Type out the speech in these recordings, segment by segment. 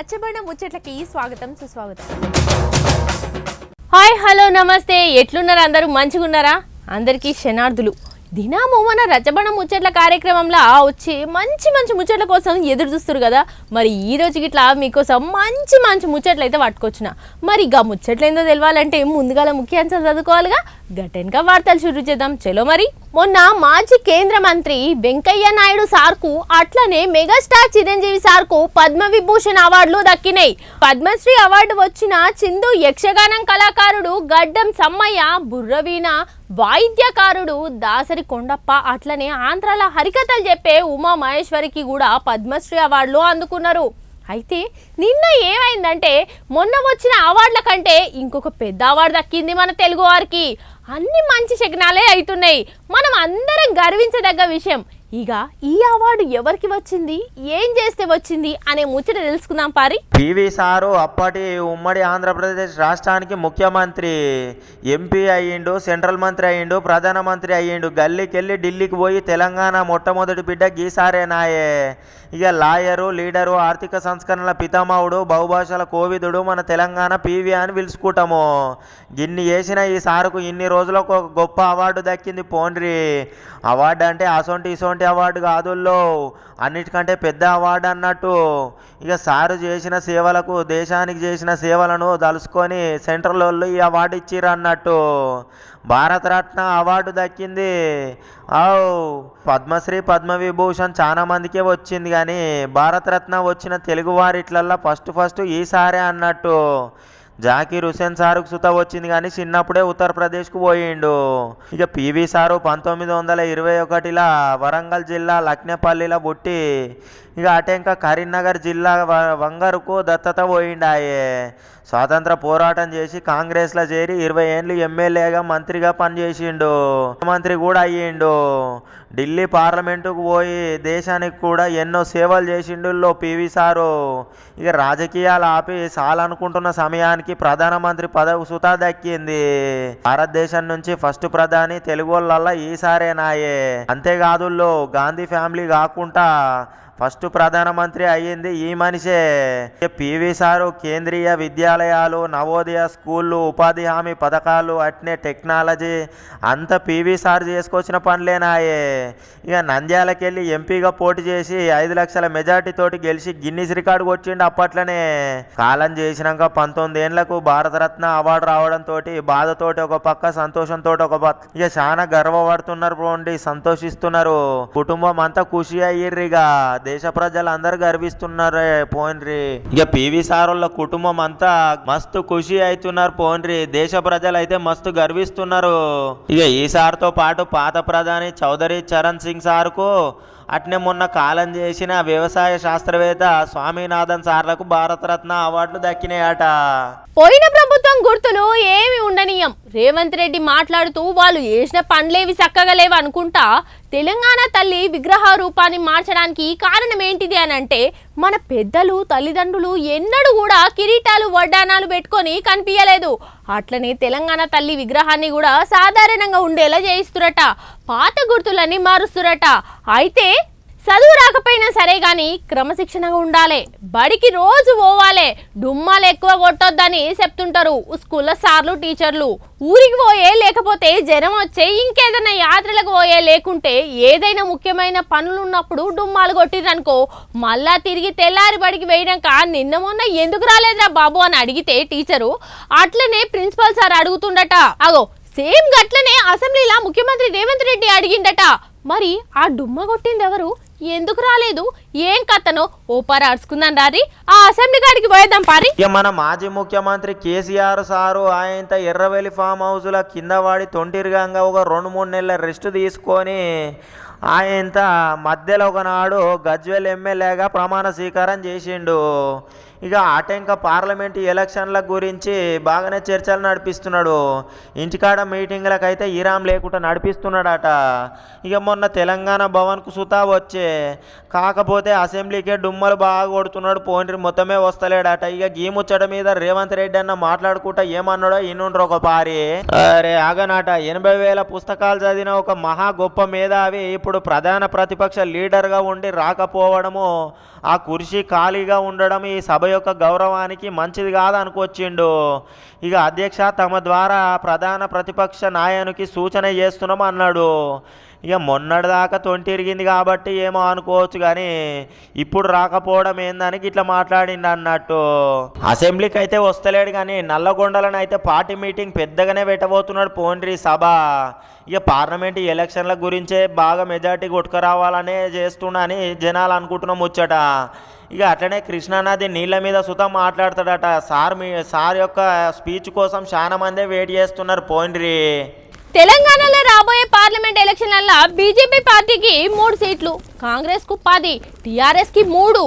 రచ్చబండ ముచ్చట్లకి స్వాగతం సుస్వాగతం. Hi hello నమస్తే, ఎట్లున్నారు అందరూ? మంచిగా ఉన్నారా? అందరికీ శనార్థులు. దినాము మన రచ్చబండ ముచ్చట్ల కార్యక్రమంలో వచ్చి మంచి మంచి ముచ్చట్ల కోసం ఎదురు చూస్తారు కదా. మరి ఈ రోజు ఇట్లా మీకోసం మంచి మంచి ముచ్చట్లు అయితే పట్టుకొచ్చిన. మరి ఇక ముచ్చట్లు ఏందో తెలియాలంటే ముందుగా ముఖ్యాంశాలు చదువుకోవాలిగా. గట్టెనక వార్తలు షురూ చేద్దాం. చలో మరి. మొన్న మాజీ కేంద్ర మంత్రి వెంకయ్య నాయుడు సార్కు అట్లనే మెగాస్టార్ చిరంజీవి సార్కు పద్మవిభూషణ్ అవార్డులు దక్కినాయి. పద్మశ్రీ అవార్డు వచ్చిన చిందు యక్షగానం కళాకారుడు గడ్డం సమ్మయ్య, బుర్రవీణ వాయిద్యకారుడు దాసరి కొండప్ప, అట్లనే ఆంధ్రాల హరికథలు చెప్పే ఉమా మహేశ్వరికి కూడా పద్మశ్రీ అవార్డులు అందుకున్నారు. అయితే నిన్న ఏమైందంటే మొన్న వచ్చిన అవార్డుల కంటే ఇంకొక పెద్ద అవార్డు దక్కింది మన తెలుగు వారికి. అన్ని మంచి శకనాలే అవుతున్నాయి, మనం అందరం గర్వించదగ్గ విషయం. ఇక ఈ అవార్డు ఎవరికి వచ్చింది, ఏం చేస్తే వచ్చింది అనే ముచ్చట తెలుసుకుందాం పారి. పివి సారు అప్పటి ఉమ్మడి ఆంధ్రప్రదేశ్ రాష్ట్రానికి ముఖ్యమంత్రి, ఎంపీ అయ్యిండు, సెంట్రల్ మంత్రి అయ్యిండు, ప్రధానమంత్రి అయ్యిండు. గల్లీకెళ్ళి ఢిల్లీకి పోయి తెలంగాణ మొట్టమొదటి బిడ్డ గీసారేనాయే. ఇక లాయరు, లీడరు, ఆర్థిక సంస్కరణల పితామహుడు, బహుభాషల కోవిదుడు మన తెలంగాణ పివి అని పిలుచుకుంటాము. గిన్ని చేసిన ఈ సారుకు ఇన్ని రోజులకు ఒక గొప్ప అవార్డు దక్కింది. పోండ్రి అవార్డు అంటే అసొంటి ఇసొంటి అవార్డు కాదుల్లో, అన్నిటికంటే పెద్ద అవార్డు అన్నట్టు. ఇక సారు చేసిన సేవలకు, దేశానికి చేసిన సేవలను తలుసుకొని సెంట్రల్ వాళ్ళు ఈ అవార్డు ఇచ్చిర్రు అన్నట్టు. భారతరత్న అవార్డు దక్కింది. పద్మశ్రీ, పద్మవిభూషణ్ చాలా మందికే వచ్చింది, కానీ భారతరత్న వచ్చిన తెలుగు వారిట్లల్లో ఫస్ట్ ఈసారే అన్నట్టు. జాకీర్ హుసేన్ సారుకు సుత వచ్చింది, కానీ చిన్నప్పుడే ఉత్తరప్రదేశ్కు పోయిండు. ఇక పివి సారు 1921 వరంగల్ జిల్లా లక్నేపల్లిలో పుట్టి ఇక అటెంక కరీంనగర్ జిల్లా వంగరుకు దత్తత పోయిండాయే. స్వాతంత్ర పోరాటం చేసి కాంగ్రెస్లో చేరి 20 ఏళ్ళు ఎమ్మెల్యేగా, మంత్రిగా పనిచేసిండు. మంత్రి కూడా అయ్యిండు. ఢిల్లీ పార్లమెంటుకు పోయి దేశానికి కూడా ఎన్నో సేవలు చేసిండు పివి సారు. ఇక రాజకీయాలు ఆపి చాలనుకుంటున్న సమయానికి ప్రధానమంత్రి పదవి సుతా దక్కింది. భారతదేశం నుంచి ఫస్ట్ ప్రధాని తెలుగు వాళ్ళ ఈసారేనాయే. అంతేకాదు గాంధీ ఫ్యామిలీ కాకుండా ఫస్ట్ ప్రధానమంత్రి అయ్యింది ఈ మనిషే. పివి సారు కేంద్రీయ విద్యాలయాలు, నవోదయ స్కూళ్ళు, ఉపాధి హామీ పథకాలు, అట్నే టెక్నాలజీ అంతా పివి సారు చేసుకొచ్చిన పనులేనాయే. ఇక నంద్యాలకెళ్ళి ఎంపీగా పోటీ చేసి 5 లక్షల మెజార్టీతోటి గెలిచి గిన్నిస్ రికార్డు వచ్చిండు అప్పట్లనే. కాలం చేసినాక 19 ఏళ్లకు భారతరత్న అవార్డు రావడంతో బాధతోటి ఒక పక్క, సంతోషంతో ఒక పక్క, ఇక చాలా గర్వపడుతున్నారు, పోండి సంతోషిస్తున్నారు. కుటుంబం అంతా ఖుషి అయ్యిర్రిగా. దేశ ప్రజలు అందరు గర్విస్తున్నారే పోన్రి. ఇక పివి సారుల కుటుంబం అంతా మస్తు ఖుషి అవుతున్నారు పోన్రి. దేశ ప్రజలు అయితే మస్తు గర్విస్తున్నారు. ఇక ఈ సార్తో పాటు పాత ప్రధాని చౌదరి చరణ్ సింగ్ సార్కు, అట్నే మొన్న కాలం చేసిన వ్యవసాయ శాస్త్రవేత్త స్వామినాథన్ సార్లకు భారతరత్న అవార్డులు దక్కినాయట. పోయిన ప్రభుత్వం గుర్తులు ఏమి ఉండనీయం. రేవంత్ రెడ్డి మాట్లాడుతూ వాళ్ళు చేసిన పనులేవి చక్కగా లేవు అనుకుంటా తెలంగాణ తల్లి విగ్రహ రూపాన్ని మార్చడానికి కారణం ఏంటిది అని అంటే, మన పెద్దలు, తల్లిదండ్రులు ఎన్నడూ కూడా కిరీటాలు, వడ్డానాలు పెట్టుకొని కనిపించలేదు. అట్లనే తెలంగాణ తల్లి విగ్రహాన్ని కూడా సాధారణంగా ఉండేలా చేయిస్తురట, పాత గుర్తులన్నీ మారుస్తురట. అయితే చదువు రాకపోయినా సరే కానీ క్రమశిక్షణగా ఉండాలి, బడికి రోజు పోవాలి, డుమ్మాలు ఎక్కువ కొట్టొద్దని చెప్తుంటారు స్కూల్లో సార్లు, టీచర్లు. ఊరికి పోయే, లేకపోతే జ్వరం వచ్చే, ఇంకేదైనా యాత్రలకు పోయే, లేకుంటే ఏదైనా ముఖ్యమైన పనులు ఉన్నప్పుడు డుమ్మాలు కొట్టిరనుకో, మళ్ళా తిరిగి తెల్లారి బడికి వేయడాక నిన్న మొన్న ఎందుకు రాలేదురా బాబు అని అడిగితే టీచరు, అట్లనే ప్రిన్సిపల్ సార్ అడుగుతుండట. అగో సేమ్ గట్లనే అసెంబ్లీలో ముఖ్యమంత్రి రేవంత్ రెడ్డి అడిగిండట. మరి ఆ డుమ్మ కొట్టింది ఎవరు, ఎందుకు రాలేదు, ఏం కథనో ఓ పారి అడుచుకుందాం రారి. ఆ అసెంబ్లీ కాడికి పోయేద్దాం పారి. ఇక మన మాజీ ముఖ్యమంత్రి కేసీఆర్ సారు ఆయన ఎర్రవెల్లి ఫామ్ హౌస్ల కింద వాడి తొంటిరిగంగా ఒక 2-3 నెలల రెస్ట్ తీసుకొని ఆయన మధ్యలో ఒకనాడు గజ్వేల్ ఎమ్మెల్యేగా ప్రమాణ స్వీకారం చేసిండు. ఇక ఆటంక పార్లమెంట్ ఎలక్షన్ల గురించి బాగానే చర్చలు నడిపిస్తున్నాడు. ఇంటికాడ మీటింగ్లకైతే ఇరాం లేకుండా నడిపిస్తున్నాడట. ఇక మొన్న తెలంగాణ భవన్కు సుతా వచ్చే, కాకపోతే అసెంబ్లీకే డుమ్మలు బాగా కొడుతున్నాడు పోండ్రి, మొత్తమే వస్తలేడట. ఇక గీ ముచ్చట మీద రేవంత్ రెడ్డి అన్న మాట్లాడుకుంటా ఏమన్నాడో ఇన్నుండ్రు ఒక పారి. అరే ఆగనాట, 80,000 పుస్తకాలు చదివిన ఒక మహా గొప్ప మేధావి ఇప్పుడు ప్రధాన ప్రతిపక్ష లీడర్గా ఉండి రాకపోవడము, ఆ కుర్చీ ఖాళీగా ఉండడం, ఈ సభ యొక్క గౌరవానికి మంచిది కాదనుకొచ్చిండు. ఇక అధ్యక్ష తమ ద్వారా ప్రధాన ప్రతిపక్ష నాయకునికి సూచన చేస్తున్నాం అన్నాడు. ఇక మొన్నటిదాకా తొంటిరిగింది కాబట్టి ఏమో అనుకోవచ్చు, కానీ ఇప్పుడు రాకపోవడం ఏందని ఇట్లా మాట్లాడిండు అన్నట్టు. అసెంబ్లీకి అయితే వస్తలేడు, కానీ నల్లగొండలను అయితే పార్టీ మీటింగ్ పెద్దగానే పెట్టబోతున్నాడు పోండ్రి సభ. ఇక పార్లమెంట్ ఎలక్షన్ల గురించే బాగా మెజార్టీ కొట్టుకురావాలనే చేస్తున్నా అని జనాలు అనుకుంటున్నాం ముచ్చట. ఇక అట్లనే కృష్ణానది నీళ్ళ మీద సుతం మాట్లాడతాడట. సార్ యొక్క స్పీచ్ కోసం చాలా మందే వెయిట్ చేస్తున్నారు పోండ్రి. తెలంగాణలో రాబోయే పార్లమెంట్ ఎలక్షన్లలో బీజేపీ పార్టీకి 3 సీట్లు, కాంగ్రెస్ కు 10, టీఆర్ఎస్ కి 3,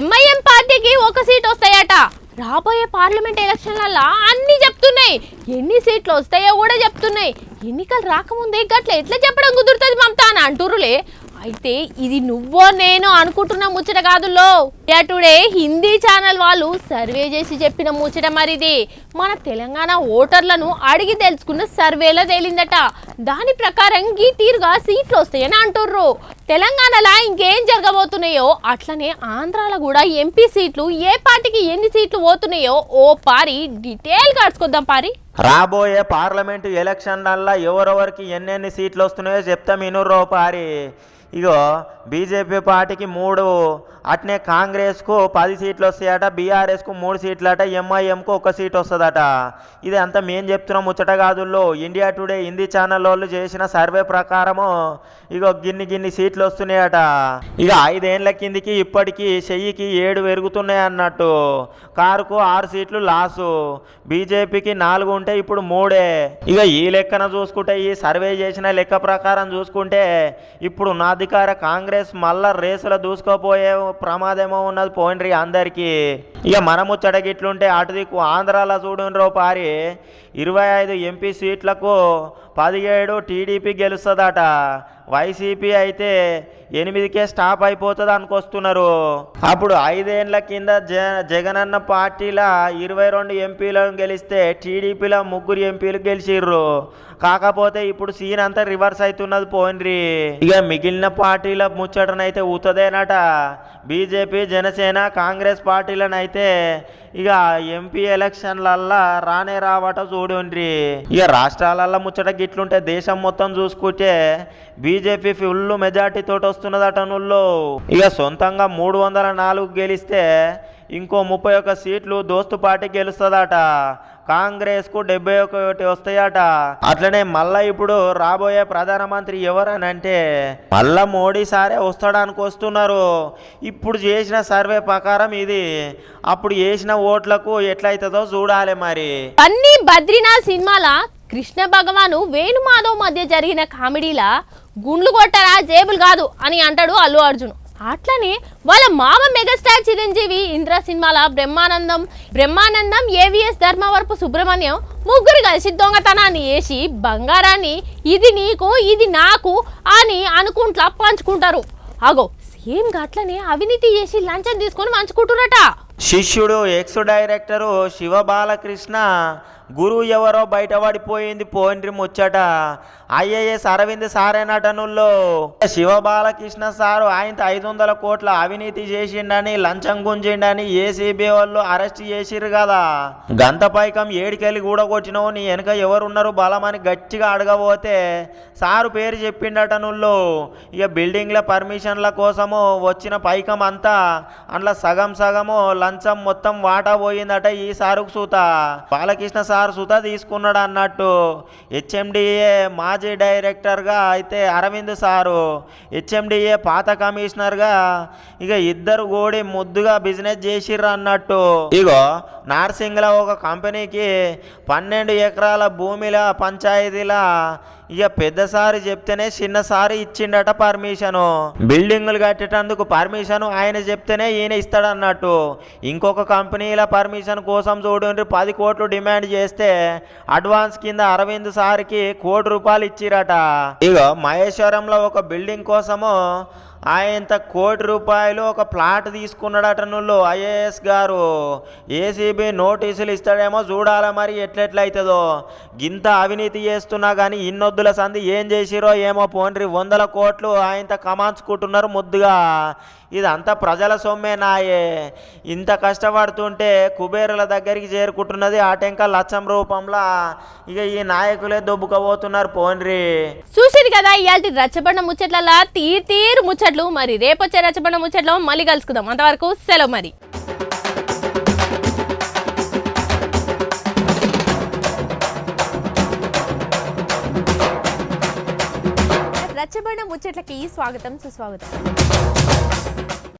ఎంఐఎం పార్టీకి 1 సీట్ వస్తాయట. రాబోయే పార్లమెంట్ ఎలక్షన్లలో అన్ని చెప్తున్నాయి, ఎన్ని సీట్లు వస్తాయో కూడా చెప్తున్నాయి. ఎన్నికలు రాకముందే గట్ల ఎట్లా చెప్పడం కుదురుతుంది మమతా అని అంటురులే. అయితే ఇది నువ్వో నేను అనుకుంటున్న ముచ్చట కాదులో, టుడే హిందీ ఛానల్ వాళ్ళు సర్వే చేసి చెప్పిన ముచ్చట. మరిది మన తెలంగాణ ఓటర్లను అడిగి తెలుసుకున్న సర్వేలో తేలిందట. దాని ప్రకారం ఈ తీరుగా సీట్లు వస్తాయని అంటుర్రు. తెలంగాణలో ఇంకేం జరగబోతున్నాయో అట్లనే ఆంధ్రాలో కూడా ఎంపీ సీట్లు ఏ పార్టీకి ఎన్ని సీట్లు పోతున్నాయో ఓ పారి డీటెయిల్ కడుచుకొద్దాం పారి. రాబోయే పార్లమెంటు ఎలక్షన్లల్లో ఎవరెవరికి ఎన్నెన్ని సీట్లు వస్తున్నాయో చెప్తాం ఇనుర్రో పారి. ఇగో బీజేపీ పార్టీకి 3, అట్నే కాంగ్రెస్కు 10 సీట్లు వస్తాయట, బీఆర్ఎస్కు 3 సీట్లట, ఎంఐఎంకు 1 సీట్ వస్తుందట. ఇది అంతా మేము చెప్తున్నాం ముచ్చట కాదుల్లో. ఇండియా టుడే హిందీ ఛానల్ వాళ్ళు చేసిన సర్వే ప్రకారము ఇగో గిన్ని సీట్లు వస్తున్నాయట. ఇక 5 ఏళ్ళ కిందికి ఇప్పటికీ 1000కి 7 పెరుగుతున్నాయి అన్నట్టు. కారుకు 6 సీట్లు లాసు, బీజేపీకి 4 ఉంటే ఇప్పుడు 3. ఇక ఈ లెక్కన చూసుకుంటే, ఈ సర్వే చేసిన లెక్క ప్రకారం చూసుకుంటే ఇప్పుడు నా అధికార కాంగ్రెస్ మళ్ళా రేసులో దూసుకోపోయే ప్రమాదమో ఉన్నది పోయిండ్రి అందరికీ. ఇక మనము చెడగిట్లుంటే అటు దిక్కు ఆంధ్రాలో చూడండ్రో పారి 25 ఎంపీ సీట్లకు 17 టీడీపీ గెలుస్తుందట. వైసీపీ అయితే 8కే స్టాప్ అయిపోతుంది అనుకొస్తున్నారు. అప్పుడు 5 ఏళ్ల కింద జగనన్న పార్టీల 22 ఎంపీలను గెలిస్తే టీడీపీలో 3 ఎంపీలు గెలిచిర్రు. కాకపోతే ఇప్పుడు సీన్ అంతా రివర్స్ అవుతున్నది పోయిండ్రి. ఇక మిగిలిన పార్టీల ముచ్చటనైతే ఊతదేనట. బీజేపీ, జనసేన, కాంగ్రెస్ పార్టీలనైతే ఇక ఎంపీ ఎలక్షన్లల్లా రావట చూడండి. ఇక రాష్ట్రాలల్లో ముచ్చట గిట్లుంటే దేశం మొత్తం చూసుకుంటే బీజేపీ ఫుల్ మెజార్టీ తోటి వస్తున్నదట నుల్లో. ఇక సొంతంగా 304 గెలిస్తే ఇంకో 31 సీట్లు దోస్తు పార్టీ గెలుస్తుందట. కాంగ్రెస్కు 71 వస్తాయట. అట్లనే మళ్ళా ఇప్పుడు రాబోయే ప్రధానమంత్రి ఎవరనంటే మళ్ళా మోడీ సారే వస్తాడానికి వస్తున్నారు. ఇప్పుడు చేసిన సర్వే ప్రకారం ఇది. అప్పుడు చేసిన ఓట్లకు ఎట్లయితుందో చూడాలి మరి. అన్ని బద్రీనాథ్ సినిమాల కృష్ణ భగవాను వేణుమాధవ్ మధ్య జరిగిన కామెడీలా గుండ్లు కొట్టరా జేబులు కాదు అని అంటాడు అల్లు అర్జున్. అట్లనే వాళ్ళ మామ మెగాస్టార్ చిరంజీవి ఇంద్ర సినిమాల బ్రహ్మానందం ఏవిఎస్ ధర్మవరపు సుబ్రహ్మణ్యం ముగ్గురు కలిసి దొంగతనాన్ని వేసి బంగారాన్ని ఇది నీకు ఇది నాకు అని అనుకుంటా పంచుకుంటారు. అగో సేమ్ అట్లనే అవినీతి చేసి లంచం తీసుకొని పంచుకుంటున్నట. శిష్యుడు ఎక్స్ డైరెక్టరు శివబాలకృష్ణ గురువు ఎవరో బయటపడిపోయింది పోయిండ్రి ముచ్చట. ఐఏఎస్ అరవింద్ సారే నటనుల్లో శివబాలకృష్ణ సారు ఆయన 500 కోట్ల అవినీతి చేసిండని లంచం గుంజిండని ఏసీబీ వాళ్ళు అరెస్ట్ చేసిర్రు కదా. గంత పైకం 7 కూడా కొట్టినవు, నీ వెనక ఎవరున్నారు బలమని గట్టిగా అడగబోతే సారు పేరు చెప్పిండటనుల్లో. ఇక బిల్డింగ్ల పర్మిషన్ల కోసము వచ్చిన పైకం అంతా అందులో సగము లంచం మొత్తం వాటా పోయిందట ఈ సారుకు సూత. బాలకృష్ణ సార్ సుత తీసుకున్నాడు అన్నట్టు. హెచ్ఎండిఏ మాజీ డైరెక్టర్గా అయితే అరవింద్ సారు, హెచ్ఎండిఏ పాత కమిషనర్గా ఇక ఇద్దరు కూడి ముద్దుగా బిజినెస్ చేసిర్రు అన్నట్టు. ఇగో నార్సింగ్లో ఒక కంపెనీకి 12 ఎకరాల భూమిల పంచాయతీలా ఇక పెద్దసారి చెప్తేనే చిన్నసారి ఇచ్చిండట పర్మిషను. బిల్డింగులు కట్టేటందుకు పర్మిషను ఆయన చెప్తేనే ఈయన ఇస్తాడన్నట్టు. ఇంకొక కంపెనీల పర్మిషన్ కోసం చూడండి 10 కోట్లు డిమాండ్ చేస్తే అడ్వాన్స్ కింద అరవింద్ సార్కి ₹1 కోటి ఇచ్చిరట. ఇక మహేశ్వరంలో ఒక బిల్డింగ్ కోసము ఆయన ₹1 కోటి ఒక ప్లాట్ తీసుకున్నాడట నువ్వు ఐఏఎస్ గారు. ఏసీబీ నోటీసులు ఇస్తాడేమో చూడాలి మరి ఎట్లెట్లయితుందో. గింత అవినీతి చేస్తున్నా కానీ ఇన్నొద్దు పొద్దుల సంది ఏం చేసిరో ఏమో పోన్రి 100 కోట్లు ఆయనతో కమాంచుకుంటున్నారు ముద్దుగా. ఇదంతా ప్రజల సొమ్మేనాయే. ఇంత కష్టపడుతుంటే కుబేరుల దగ్గరికి చేరుకుంటున్నది ఆటంక లచ్చం రూపంలో. ఇక ఈ నాయకులే దొబ్బుకపోతున్నారు పోన్రి. చూసిరు కదా ఇయాల్టి రచ్చబండ ముచ్చట్ల తీరు ముచ్చట్లు. మరి రేపొచ్చే రచ్చబండ ముచ్చట్లో మళ్ళీ కలుసుకుందాం. అంతవరకు సెలవు మరి. రచ్చబండ ముచ్చట్లకి స్వాగతం సుస్వాగతం.